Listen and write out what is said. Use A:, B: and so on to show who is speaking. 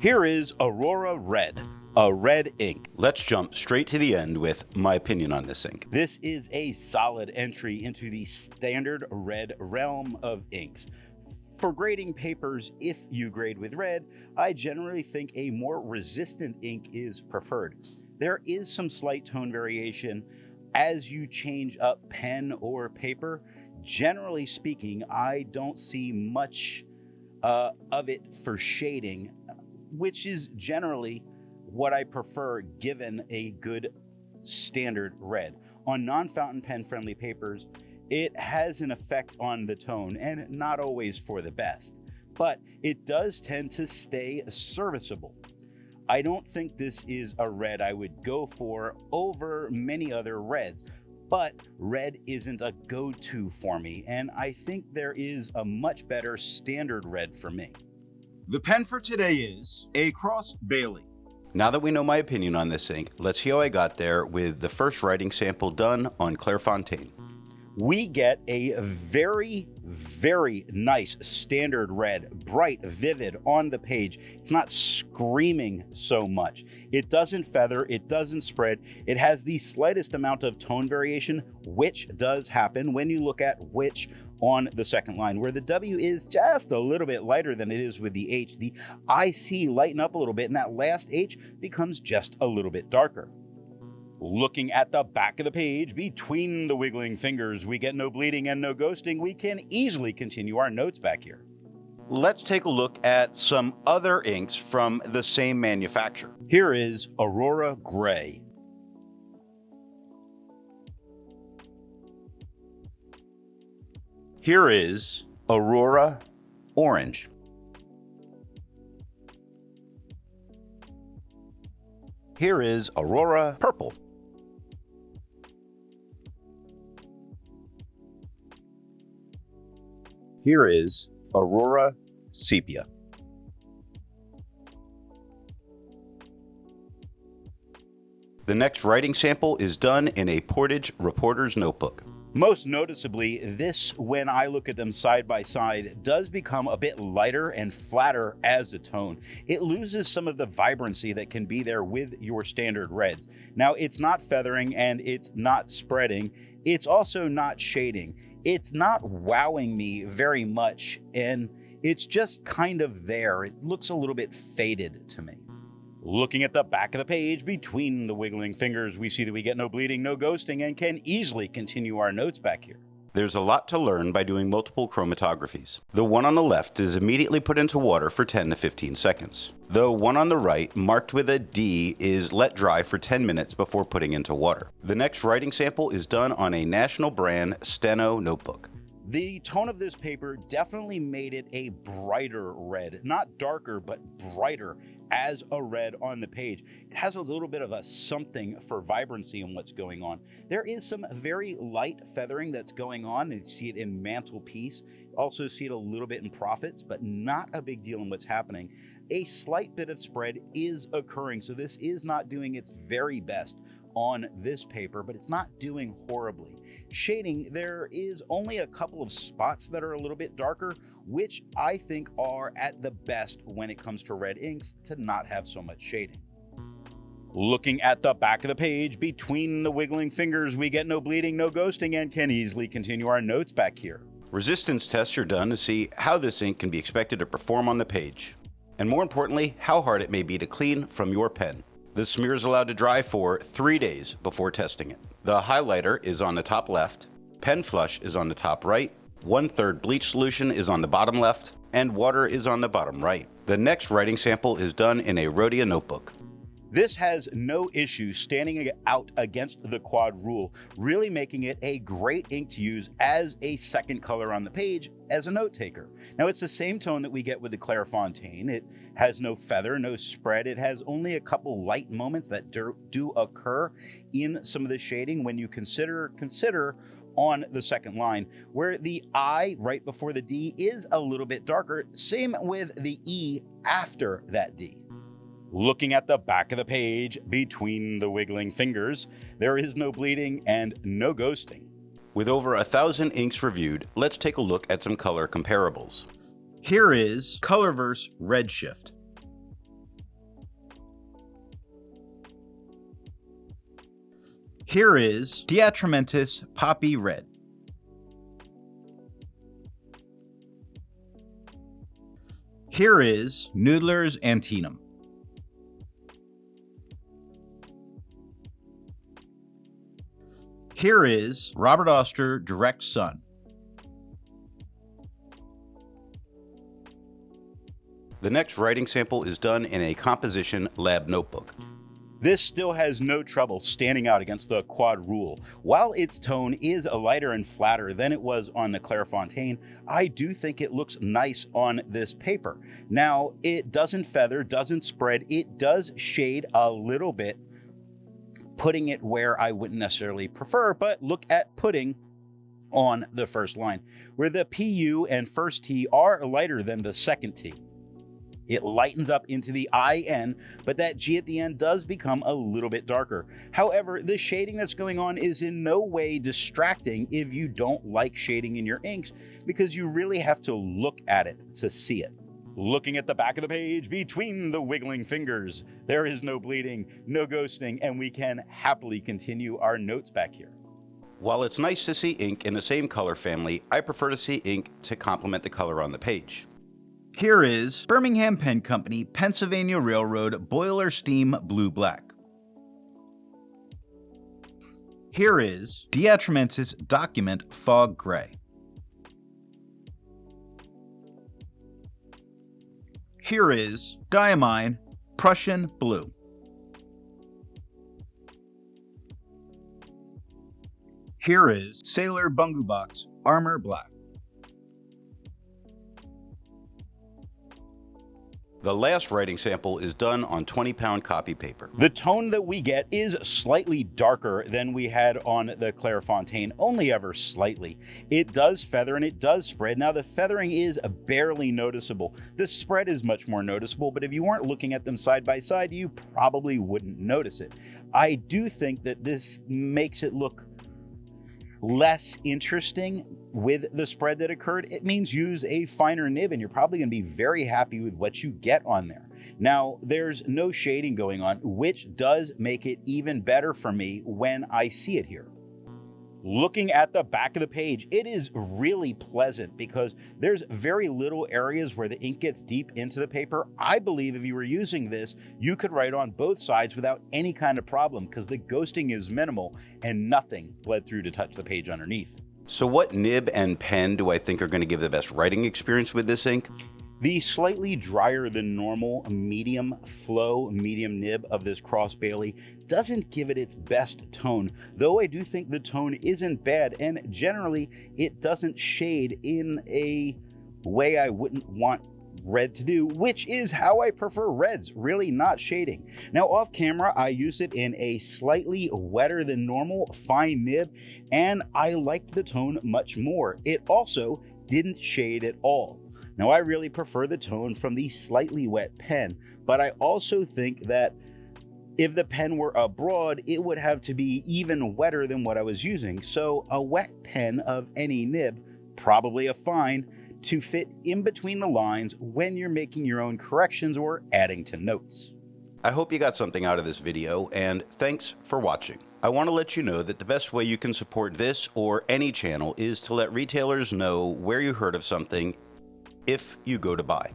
A: Here is Aurora Red, a red ink. Let's jump straight to the end with my opinion on this ink. This is a solid entry into the standard red realm of inks. For grading papers, if you grade with red, I generally think a more resistant ink is preferred. There is some slight tone variation as you change up pen or paper. Generally speaking, I don't see much of it for shading, which is generally what I prefer given a good standard red. On non-fountain pen friendly papers, it has an effect on the tone and not always for the best, but it does tend to stay serviceable. I don't think this is a red I would go for over many other reds, but red isn't a go-to for me, and I think there is a much better standard red for me.
B: The pen for today is Across Bailey.
A: Now that we know my opinion on this ink, let's see how I got there with the first writing sample done on Clairfontaine. We get a very, very nice standard red, bright, vivid on the page. It's not screaming so much. It doesn't feather, it doesn't spread. It has the slightest amount of tone variation, which does happen when you look at which on the second line, where the W is just a little bit lighter than it is with the H. The IC lighten up a little bit, and that last H becomes just a little bit darker. Looking at the back of the page, between the wiggling fingers, we get no bleeding and no ghosting. We can easily continue our notes back here. Let's take a look at some other inks from the same manufacturer. Here is Aurora Gray. Here is Aurora Orange. Here is Aurora Purple. Here is Aurora Sepia. The next writing sample is done in a Portage reporter's notebook. Most noticeably, this, when I look at them side by side, does become a bit lighter and flatter as a tone. It loses some of the vibrancy that can be there with your standard reds. Now, it's not feathering and it's not spreading. It's also not shading. It's not wowing me very much, and it's just kind of there. It looks a little bit faded to me. Looking at the back of the page, between the wiggling fingers, we see that we get no bleeding, no ghosting, and can easily continue our notes back here. There's a lot to learn by doing multiple chromatographies. The one on the left is immediately put into water for 10 to 15 seconds. The one on the right, marked with a D, is let dry for 10 minutes before putting into water. The next writing sample is done on a national brand Steno notebook. The tone of this paper definitely made it a brighter red, not darker, but brighter as a red on the page. It has a little bit of a something for vibrancy in what's going on. There is some very light feathering that's going on, and you see it in mantelpiece. Also see it a little bit in profits, but not a big deal in what's happening. A slight bit of spread is occurring, so this is not doing its very best on this paper, but it's not doing horribly. Shading, there is only a couple of spots that are a little bit darker, which I think are at the best when it comes to red inks to not have so much shading. Looking at the back of the page, between the wiggling fingers, we get no bleeding, no ghosting, and can easily continue our notes back here. Resistance tests are done to see how this ink can be expected to perform on the page, and more importantly, how hard it may be to clean from your pen. The smear is allowed to dry for 3 days before testing it. The highlighter is on the top left, pen flush is on the top right, 1/3 bleach solution is on the bottom left, and water is on the bottom right. The next writing sample is done in a Rhodia notebook. This has no issue standing out against the quad rule, really making it a great ink to use as a second color on the page as a note taker. Now, it's the same tone that we get with the Clairfontaine. It has no feather, no spread. It has only a couple light moments that do occur in some of the shading when you consider on the second line, where the I right before the D is a little bit darker. Same with the E after that D. Looking at the back of the page, between the wiggling fingers, there is no bleeding and no ghosting. With over 1,000 inks reviewed, let's take a look at some color comparables.
B: Here is Colorverse Redshift. Here is Diatramentis Poppy Red. Here is Noodler's Antenum. Here is Robert Oster Direct Sun.
A: The next writing sample is done in a composition lab notebook. This still has no trouble standing out against the quad rule. While its tone is lighter and flatter than it was on the Clairfontaine, I do think it looks nice on this paper. Now, it doesn't feather, doesn't spread, it does shade a little bit, putting it where I wouldn't necessarily prefer, but look at putting on the first line, where the PU and first T are lighter than the second T. It lightens up into the IN, but that G at the end does become a little bit darker. However, the shading that's going on is in no way distracting if you don't like shading in your inks, because you really have to look at it to see it. Looking at the back of the page between the wiggling fingers, there is no bleeding, no ghosting, and we can happily continue our notes back here. While it's nice to see ink in the same color family, I prefer to see ink to complement the color on the page.
B: Here is Birmingham Pen Company Pennsylvania Railroad Boiler Steam Blue Black. Here is Diatramentis Document Fog Gray. Here is Diamine Prussian Blue. Here is Sailor Bungu Box Armor Black.
A: The last writing sample is done on 20-pound copy paper. The tone that we get is slightly darker than we had on the Clairfontaine, only ever slightly. It does feather and it does spread. Now the feathering is barely noticeable. The spread is much more noticeable, but if you weren't looking at them side by side, you probably wouldn't notice it. I do think that this makes it look less interesting with the spread that occurred. It means use a finer nib and you're probably going to be very happy with what you get on there. Now, there's no shading going on, which does make it even better for me when I see it here. Looking at the back of the page, it is really pleasant because there's very little areas where the ink gets deep into the paper. I believe if you were using this, you could write on both sides without any kind of problem because the ghosting is minimal and nothing bled through to touch the page underneath. So what nib and pen do I think are going to give the best writing experience with this ink? The slightly drier than normal medium flow, medium nib of this Cross Bailey doesn't give it its best tone, though I do think the tone isn't bad, and generally it doesn't shade in a way I wouldn't want red to do, which is how I prefer reds, really not shading. Now off camera, I used it in a slightly wetter than normal fine nib, and I liked the tone much more. It also didn't shade at all. Now, I really prefer the tone from the slightly wet pen, but I also think that if the pen were a broad, it would have to be even wetter than what I was using. So a wet pen of any nib, probably a fine, to fit in between the lines when you're making your own corrections or adding to notes. I hope you got something out of this video, and thanks for watching. I want to let you know that the best way you can support this or any channel is to let retailers know where you heard of something if you go to buy.